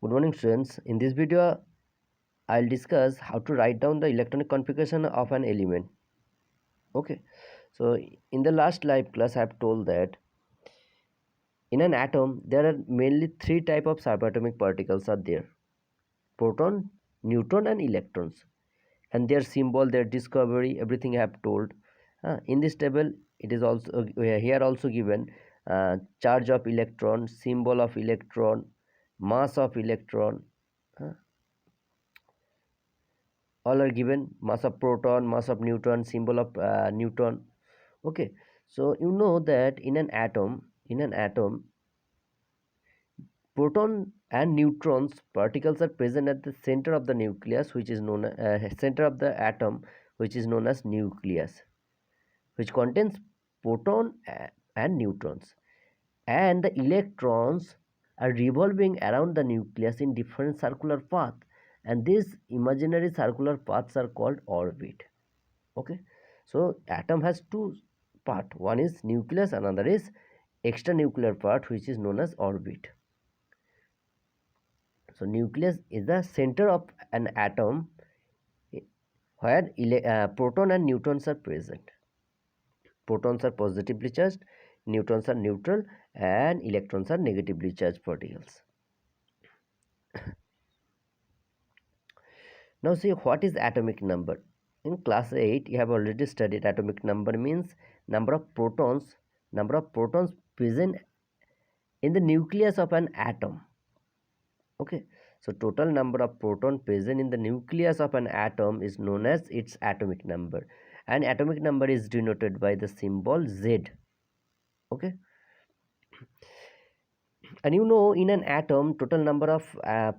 Good morning, students. In this video, I'll discuss how to write down the electronic configuration of an element. Okay, so in the last live class, I have told that in an atom there are mainly three type of subatomic particles are there: proton, neutron, and electrons. And their symbol, their discovery, everything I have told. In this table, it is also here also given charge of electron, symbol of electron, mass of electron. uh, all are given, mass of proton, mass of neutron, symbol of neutron. Okay, so you know that in an atom proton and neutrons particles are present at the center of the nucleus, which is known center of the atom, which is known as nucleus, which contains proton and neutrons, and the electrons are revolving around the nucleus in different circular path, and these imaginary circular paths are called orbit. Okay, so atom has two part, one is nucleus, another is extranuclear part, which is known as orbit. So nucleus is the center of an atom where proton and neutrons are present. Protons are positively charged, neutrons are neutral, and electrons are negatively charged particles. Now see, what is atomic number? In class 8 you have already studied atomic number means number of protons present in the nucleus of an atom. Okay, so total number of proton present in the nucleus of an atom is known as its atomic number, and atomic number is denoted by the symbol Z. Okay, and you know, in an atom total number of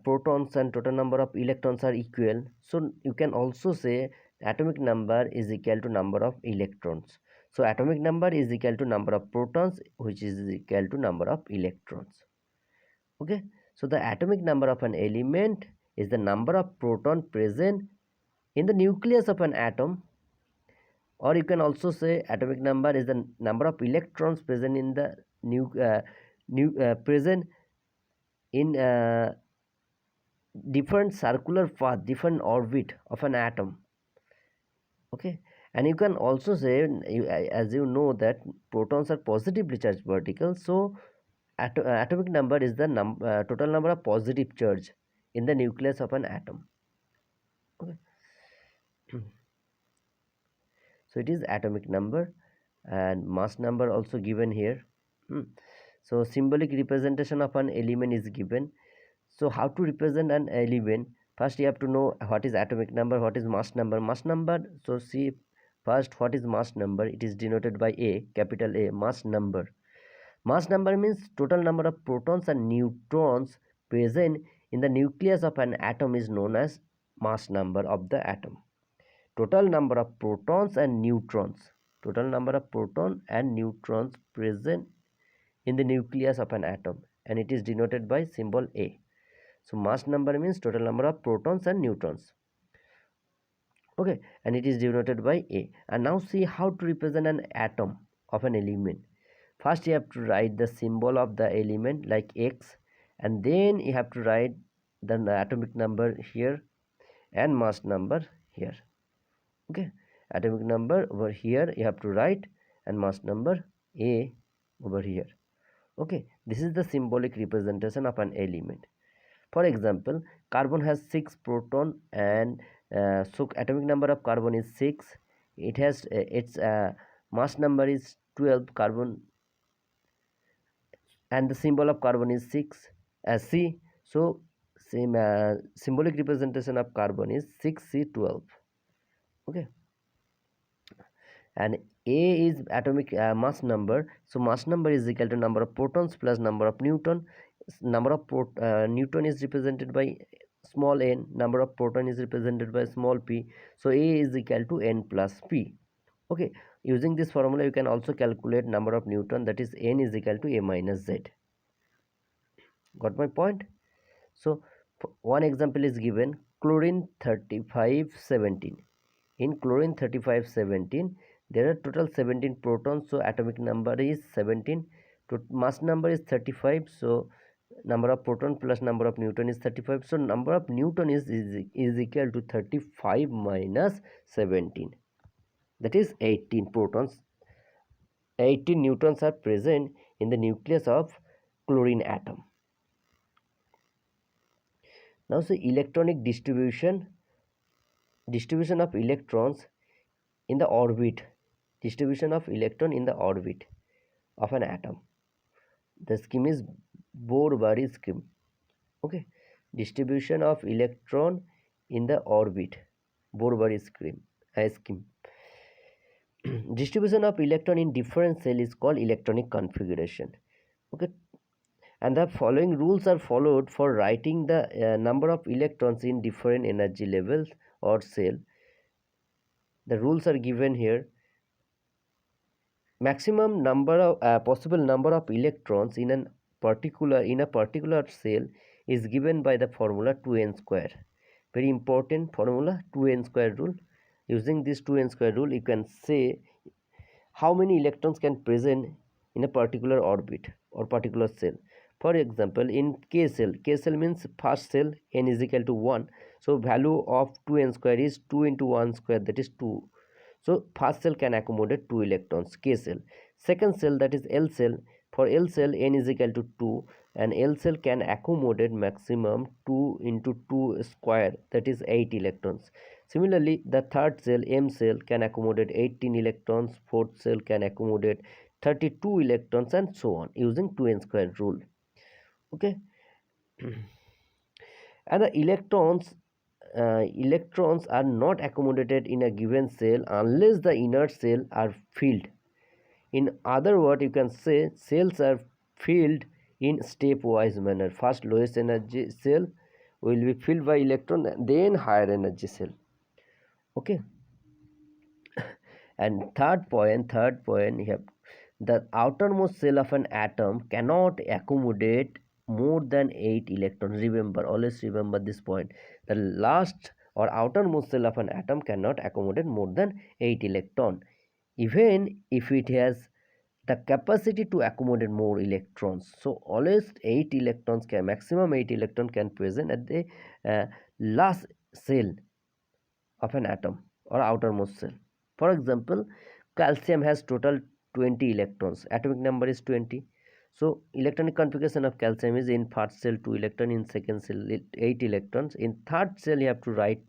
protons and total number of electrons are equal, so you can also say atomic number is equal to number of electrons. So atomic number is equal to number of protons, which is equal to number of electrons. Okay, so the atomic number of an element is the number of proton present in the nucleus of an atom, or you can also say atomic number is the number of electrons present in the present in different circular path, different orbit of an atom. Okay, and you can also say, as you know, that protons are positively charged particles, so atomic number is the total number of positive charge in the nucleus of an atom. Okay, so it is atomic number, and mass number also given here. So symbolic representation of an element is given. So how to represent an element? First you have to know what is atomic number, what is mass number. Mass number, so see first what is mass number. It is denoted by A, capital A, mass number. Mass number means total number of protons and neutrons present in the nucleus of an atom is known as mass number of the atom. Total number of protons and neutrons, total number of proton and neutrons present in the nucleus of an atom, and it is denoted by symbol A. So mass number means total number of protons and neutrons. Okay, and it is denoted by A. And now see how to represent an atom of an element. First you have to write the symbol of the element like X, and then you have to write the atomic number here and mass number here. Okay, atomic number over here you have to write, and mass number A over here. Okay, this is the symbolic representation of an element. For example, carbon has 6 proton, and so atomic number of carbon is 6. It has its mass number is 12 carbon, and the symbol of carbon is 6 C. So same symbolic representation of carbon is 6C12. Okay, and A is atomic mass number. So mass number is equal to number of protons plus number of neutron. Number of neutron is represented by small n, number of proton is represented by small p. So A is equal to n plus p. Okay, using this formula you can also calculate number of neutron, that is n is equal to A minus Z. Got my point? So one example is given, chlorine 3517. In chlorine 3517 there are total 17 protons, so atomic number is 17. Mass number is 35, so number of proton plus number of neutron is 35. So number of neutron is equal to 35 minus 17, that is 18 protons. 18 neutrons are present in the nucleus of chlorine atom. Now see electronic distribution of electrons in the orbit, distribution of electron in the orbit of an atom. The scheme is Bohr-Barry scheme. Okay, distribution of electron in the orbit, Bohr-Barry scheme. Distribution of electron in different cell is called electronic configuration. Okay, and the following rules are followed for writing the number of electrons in different energy levels or cell. The rules are given here. Maximum number of possible number of electrons in a particular cell is given by the formula 2n square. Very important formula, 2n square rule. Using this 2n square rule, you can say how many electrons can present in a particular orbit or particular cell. For example, in K cell means first cell, n is equal to 1. So value of 2n square is 2 into 1 square, that is 2. So first cell can accommodate 2 electrons, K cell. Second cell, that is L cell. For L cell, n is equal to 2, and L cell can accommodate maximum 2 into 2 square, that is 8 electrons. Similarly, the third cell, M cell, can accommodate 18 electrons, fourth cell can accommodate 32 electrons, and so on, using 2n square rule. Okay. And the electrons are not accommodated in a given cell unless the inner cell are filled. In other words, you can say cells are filled in stepwise manner. First lowest energy cell will be filled by electron, then higher energy cell. Okay. And third point here, the outermost cell of an atom cannot accommodate more than 8 electrons. Remember, always remember this point. The last or outermost cell of an atom cannot accommodate more than 8 electrons, even if it has the capacity to accommodate more electrons. So always 8 electrons can, maximum 8 electron can present at the last cell of an atom or outermost cell. For example, calcium has total 20 electrons. Atomic number is 20. So electronic configuration of calcium is in first cell 2 electron, in second cell 8 electrons, in third cell you have to write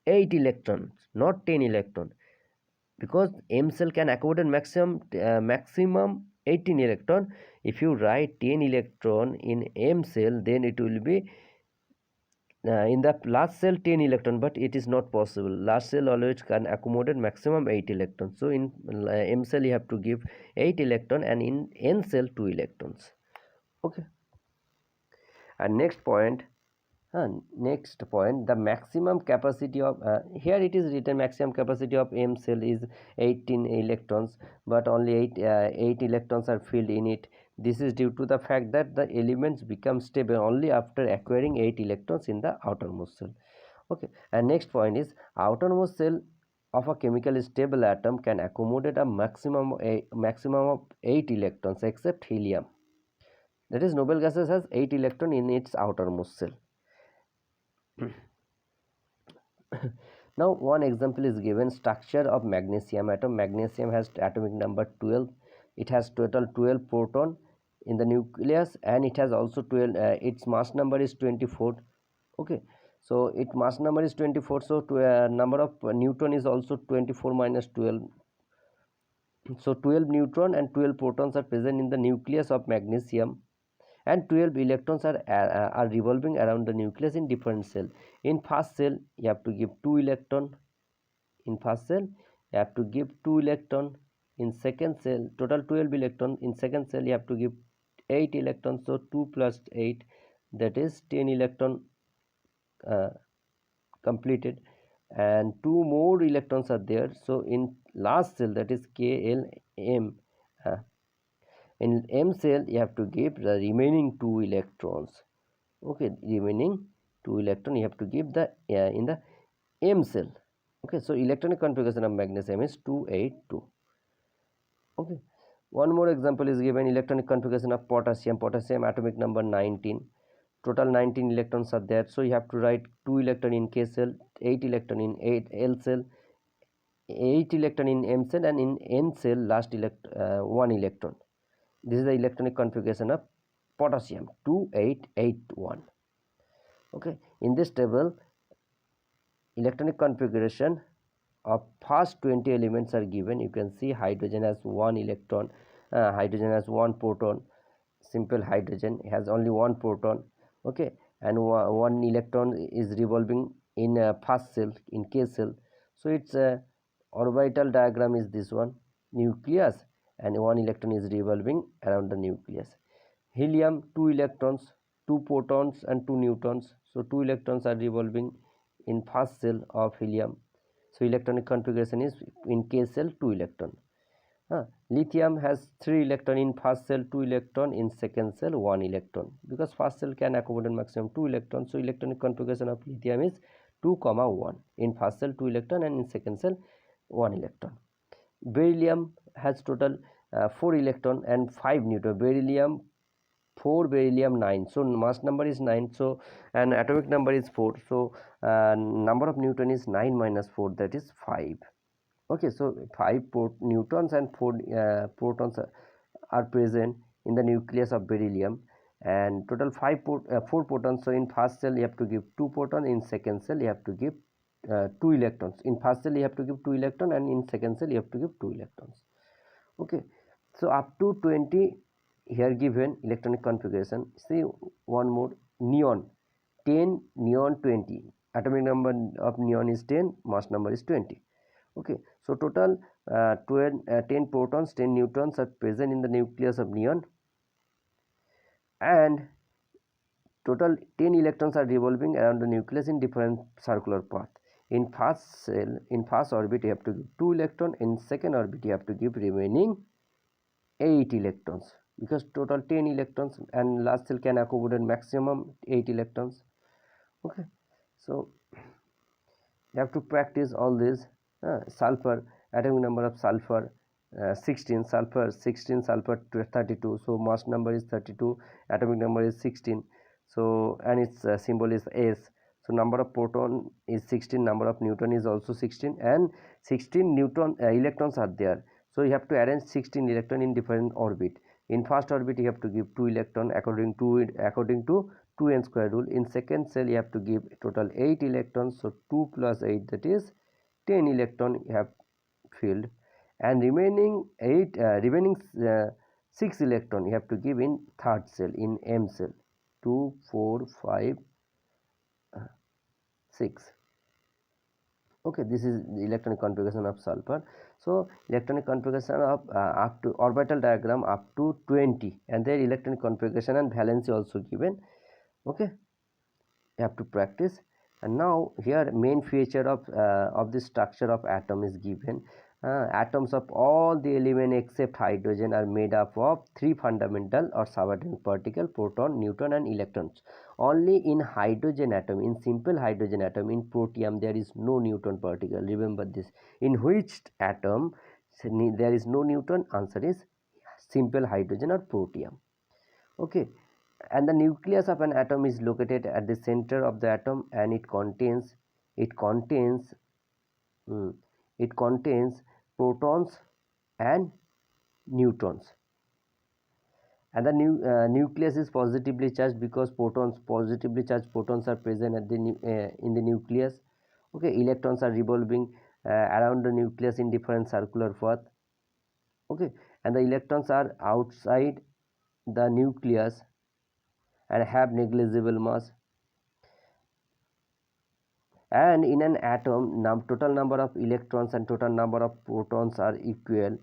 8 electrons, not 10 electrons, because M cell can accommodate maximum 18 electron. If you write 10 electron in M cell, then it will be in the last cell 10 electron, but it is not possible. Last cell always can accommodate maximum 8 electrons. So in M cell you have to give 8 electron, and in N cell 2 electrons. Okay. And next point, the maximum capacity of here it is written maximum capacity of M cell is 18 electrons, but only 8 electrons are filled in it. This is due to the fact that the elements become stable only after acquiring 8 electrons in the outermost cell. Okay. And next point is outermost cell of a chemically stable atom can accommodate a maximum of 8 electrons except helium. That is, noble gases has 8 electrons in its outermost cell. Now one example is given, structure of magnesium atom. Magnesium has atomic number 12. It has total 12 proton in the nucleus, and it has also 12 its mass number is 24. Okay, so its mass number is 24, so number of neutron is also 24 minus 12. So 12 neutron and 12 protons are present in the nucleus of magnesium, and 12 electrons are revolving around the nucleus in different cell. In first cell you have to give 2 electron. In first cell you have to give 2 electron. In second cell total 12 electron. In second cell you have to give 8 electrons. So 2 plus 8, that is 10 electron completed, and 2 more electrons are there. So in last cell, that is KLM, in M cell you have to give the remaining 2 electrons. Okay, remaining 2 electron you have to give the in the M cell. Okay, so electronic configuration of magnesium is 282. Okay, One more example is given: electronic configuration of potassium. Potassium atomic number 19. Total 19 electrons are there. So you have to write 2 electron in K cell, 8 electron in L cell, 8 electron in M cell, and in N cell last 1 electron. This is the electronic configuration of potassium 2881. Okay, in this table electronic configuration of first 20 elements are given. You can see hydrogen has 1 electron, hydrogen has 1 proton, simple hydrogen has only 1 proton. Okay, and 1 electron is revolving in first cell, in K cell. So its orbital diagram is this one: nucleus, and 1 electron is revolving around the nucleus. Helium, 2 electrons, 2 protons and 2 neutrons. So 2 electrons are revolving in first cell of helium. So electronic configuration is in K cell 2 electron. Lithium has 3 electron in first cell, 2 electron in second cell, 1 electron, because first cell can accommodate maximum 2 electrons. So electronic configuration of lithium is 2, 1 in first cell, 2 electron, and in second cell 1 electron. Beryllium has total 4 electron and 5 neutron. Beryllium 4, beryllium 9. So mass number is 9, so and atomic number is 4. So number of neutron is 9 minus 4, that is 5. Okay, so 5 neutrons and 4 protons are present in the nucleus of beryllium, and total 4 protons. So in first cell you have to give 2 protons, in second cell you have to give 2 electrons. In first cell you have to give 2 electrons, and in second cell you have to give 2 electrons. Okay, so up to 20 here given electronic configuration. See one more: neon 10, neon 20. Atomic number of neon is 10, mass number is 20. Okay, so total 10 protons, 10 neutrons are present in the nucleus of neon, and total 10 electrons are revolving around the nucleus in different circular path. In first cell, in first orbit you have to give 2 electrons, in second orbit you have to give remaining 8 electrons, because total 10 electrons, and last cell can accommodate maximum 8 electrons. Okay, so you have to practice all this. Sulfur, atomic number of sulfur 16, sulfur 16, sulfur 32. So mass number is 32, atomic number is 16. So and its symbol is S. So number of proton is 16, number of neutron is also 16, and 16 neutron electrons are there. So you have to arrange 16 electron in different orbit. In first orbit you have to give 2 electron according to 2n square rule. In second cell you have to give total 8 electrons. So 2 plus 8, that is 10 electron you have filled, and remaining 6 electron you have to give in third cell, in M cell. 2, 4, 5, 6. Okay, this is the electronic configuration of sulfur. So electronic configuration of up to orbital diagram up to 20, and their electronic configuration and valency also given. Okay, you have to practice. And now here main feature of the structure of atom is given. Atoms of all the elements except hydrogen are made up of 3 fundamental or subatomic particles: proton, neutron, and electrons. Only in hydrogen atom, in simple hydrogen atom, in protium, there is no neutron particle. Remember this. In which atom there is no neutron? Answer is simple hydrogen or protium. Okay, and the nucleus of an atom is located at the center of the atom, and it contains mm, it contains protons and neutrons, and the nucleus is positively charged because positively charged protons are present at the in the nucleus. Okay, electrons are revolving around the nucleus in different circular path. Okay, and the electrons are outside the nucleus and have negligible mass. And in an atom, total number of electrons and total number of protons are equal.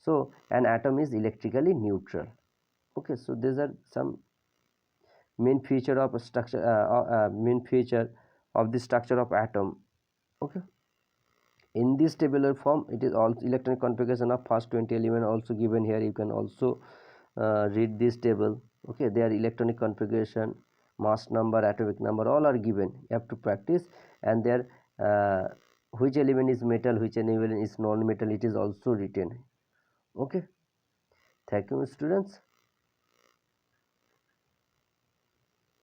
So an atom is electrically neutral. Okay, so these are some main feature of structure, main feature of the structure of atom. Okay, in this tabular form it is all electronic configuration of first 20 element also given here. You can also read this table. Okay, their electronic configuration, mass number, atomic number, all are given. You have to practice. And their which element is metal, which element is non-metal, it is also written. Okay, Thank you, students.